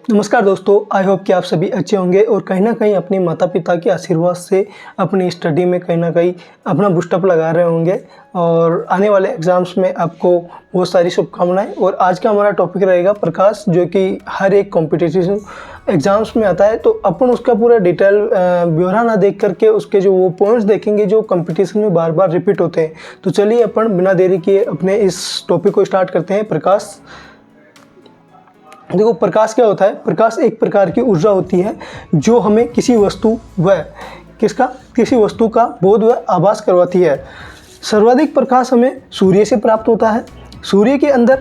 नमस्कार दोस्तों, I hope कि आप सभी अच्छे होंगे और कहीं ना कहीं अपने माता पिता के आशीर्वाद से अपनी स्टडी में कहीं ना कहीं अपना बूस्टअप लगा रहे होंगे और आने वाले एग्ज़ाम्स में आपको बहुत सारी शुभकामनाएं। और आज का हमारा टॉपिक रहेगा प्रकाश, जो कि हर एक कॉम्पिटिटिव एग्ज़ाम्स में आता है। तो अपन उसका पूरा डिटेल ब्यौरा ना देख करके उसके जो वो पॉइंट्स देखेंगे जो कंपटीशन में बार बार रिपीट होते हैं। तो चलिए अपन बिना देरी किए अपने इस टॉपिक को स्टार्ट करते हैं। प्रकाश, देखो प्रकाश क्या होता है। प्रकाश एक प्रकार की ऊर्जा होती है जो हमें किसी वस्तु का बोध व आभास करवाती है। सर्वाधिक प्रकाश हमें सूर्य से प्राप्त होता है। सूर्य के अंदर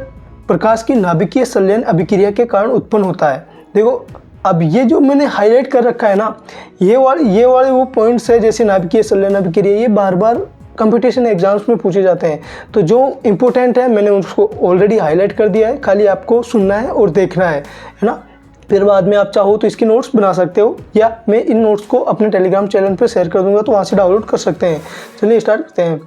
प्रकाश की नाभिकीय संलयन अभिक्रिया के कारण उत्पन्न होता है। देखो अब ये जो मैंने हाईलाइट कर रखा है ना, ये वाले वो पॉइंट्स है, जैसे नाभिकीय संलयन अभिक्रिया, ये बार बार कंपटीशन एग्जाम्स में पूछे जाते हैं। तो जो इम्पोर्टेंट है मैंने उसको ऑलरेडी हाईलाइट कर दिया है, खाली आपको सुनना है और देखना है ना। फिर बाद में आप चाहो तो इसके नोट्स बना सकते हो, या मैं इन नोट्स को अपने टेलीग्राम चैनल पर शेयर कर दूंगा, तो वहाँ से डाउनलोड कर सकते हैं। चलिए स्टार्ट करते हैं।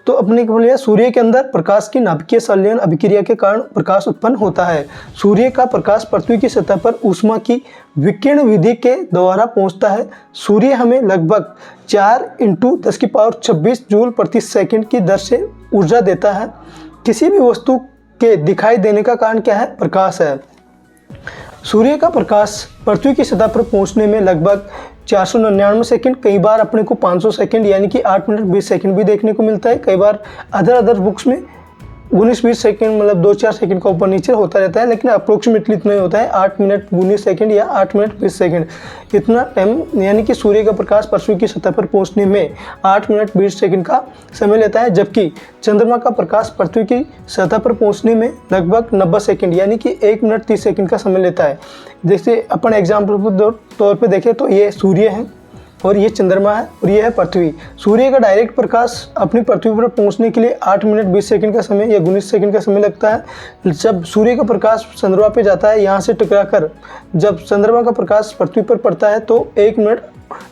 तो अपने को बोलिए, सूर्य के अंदर प्रकाश की नाभिकीय संलयन अभिक्रिया के कारण प्रकाश उत्पन्न होता है। सूर्य का प्रकाश पृथ्वी की सतह पर ऊष्मा की विकिरण विधि के द्वारा पहुंचता है। सूर्य हमें लगभग 4 × 10⁻26 जूल प्रति सेकंड की दर से ऊर्जा देता है। किसी भी वस्तु के दिखाई देने का कारण क्या है? प्रकाश है। सूर्य का प्रकाश पृथ्वी की सतह पर पहुंचने में लगभग 499 सेकंड, कई बार अपने को 500 सेकंड यानी कि 8 मिनट 20 सेकंड भी देखने को मिलता है। कई बार अदर बुक्स में 19-20 सेकंड, मतलब 2-4 सेकंड का ऊपर नीचे होता रहता है, लेकिन अप्रोक्सीमेटली इतना ही होता है, 8 मिनट 19 सेकंड या 8 मिनट 20 सेकंड। इतना टाइम यानी कि सूर्य का प्रकाश पृथ्वी की सतह पर पहुंचने में 8 मिनट 20 सेकंड का समय लेता है, जबकि चंद्रमा का प्रकाश पृथ्वी की सतह पर पहुंचने में लगभग 90 सेकंड यानी कि 1 मिनट 30 सेकंड का समय लेता है। जैसे अपन एग्जाम्पल के तौर पर देखें तो ये सूर्य है और ये चंद्रमा है और ये है पृथ्वी। सूर्य का डायरेक्ट प्रकाश अपनी पृथ्वी पर पहुंचने के लिए 8 मिनट 20 सेकंड का समय या 19 सेकंड का समय लगता है। जब सूर्य का प्रकाश चंद्रमा पे जाता है, यहाँ से टकराकर जब चंद्रमा का प्रकाश पृथ्वी पर पड़ता है तो 1 मिनट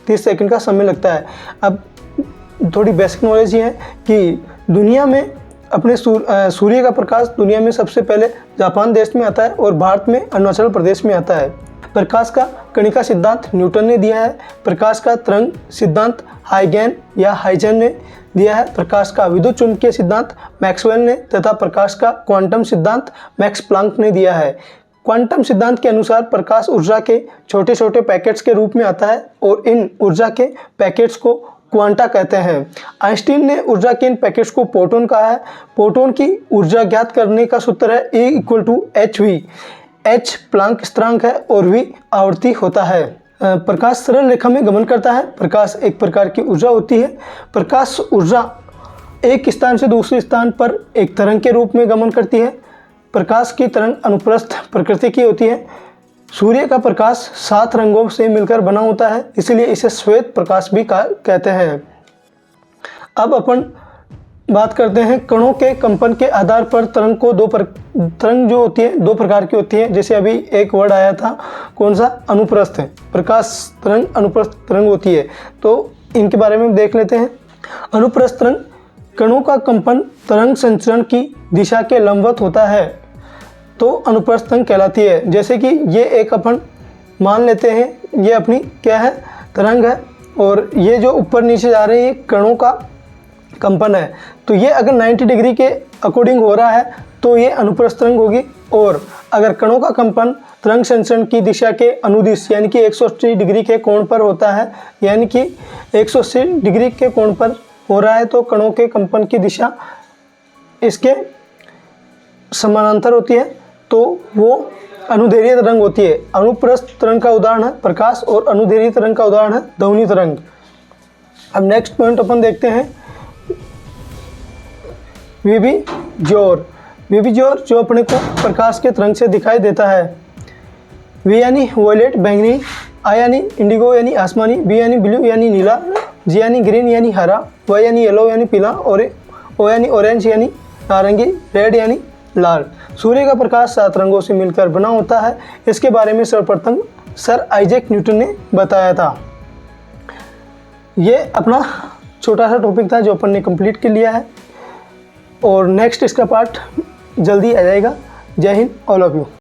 30 सेकंड का समय लगता है। अब थोड़ी बेसिक नॉलेज ये है कि दुनिया में अपने सूर्य का प्रकाश दुनिया में सबसे पहले जापान देश में आता है और भारत में अरुणाचल प्रदेश में आता है। प्रकाश का कणिका सिद्धांत न्यूटन ने दिया है। प्रकाश का तरंग सिद्धांत हाइजेन ने दिया है। प्रकाश का विद्युत चुंबकीय सिद्धांत मैक्सवेल ने, तथा प्रकाश का क्वांटम सिद्धांत मैक्स प्लांक ने दिया है। क्वांटम सिद्धांत के अनुसार प्रकाश ऊर्जा के छोटे छोटे पैकेट्स के रूप में आता है और इन ऊर्जा के पैकेट्स को क्वांटा कहते हैं। आइंस्टीन ने ऊर्जा के इन पैकेट्स को प्रोटॉन कहा है। प्रोटॉन की ऊर्जा ज्ञात करने का सूत्र है E = hv। प्लांक स्थिरांक है और v आवर्ती होता है। प्रकाश सरल रेखा में गमन करता है। प्रकाश एक प्रकार की ऊर्जा होती है। प्रकाश ऊर्जा एक स्थान से दूसरे स्थान पर एक तरंग के रूप में गमन करती है। प्रकाश की तरंग अनुप्रस्थ प्रकृति की होती है। सूर्य का प्रकाश 7 रंगों से मिलकर बना होता है, इसलिए इसे श्वेत प्रकाश भी कहते हैं। अब अपन बात करते हैं कणों के कंपन के आधार पर तरंग जो होती है 2 प्रकार की होती है। जैसे अभी एक वर्ड आया था, कौन सा? अनुप्रस्थ। प्रकाश तरंग अनुप्रस्थ तरंग होती है, तो इनके बारे में देख लेते हैं। अनुप्रस्थ तरंग कणों का कंपन तरंग संचरण की दिशा के लंबवत होता है, तो अनुप्रस्थ तरंग कहलाती है। जैसे कि ये एक अपन मान लेते हैं, ये अपनी क्या है? तरंग है, और ये जो ऊपर नीचे जा रही है कणों का कंपन है। तो ये अगर 90 डिग्री के अकॉर्डिंग हो रहा है तो ये अनुप्रस्थ तरंग होगी, और अगर कणों का कंपन तरंग संचरण की दिशा के अनुदिश यानी कि 180 डिग्री के कोण पर होता है, यानी कि 180 डिग्री के कोण पर हो रहा है, तो कणों के कंपन की दिशा इसके समानांतर होती है, तो वो अनुदैर्घ्य तरंग होती है। अनुप्रस्थ तरंग का उदाहरण है प्रकाश और अनुदैर्घ्य तरंग का उदाहरण है ध्वनि तरंग। अब नेक्स्ट पॉइंट अपन देखते हैं विभिजोर। विभिजोर जो अपने को प्रकाश के तरंग से दिखाई देता है। वी यानी वॉयलेट बैंगनी, आई यानी इंडिगो यानी आसमानी, बी यानी ब्लू यानी नीला, जी यानी ग्रीन यानी हरा, वाई यानी येलो यानी पीला, और ओ यानी ऑरेंज यानी नारंगी, रेड यानी लाल। सूर्य का प्रकाश 7 रंगों से मिलकर बना होता है। इसके बारे में सर्वप्रथम सर आइजैक न्यूटन ने बताया था। ये अपना छोटा सा टॉपिक था जो अपन ने कंप्लीट कर लिया है, और नेक्स्ट इसका पार्ट जल्दी आ जाएगा। जय हिंद, ऑल ऑफ यू।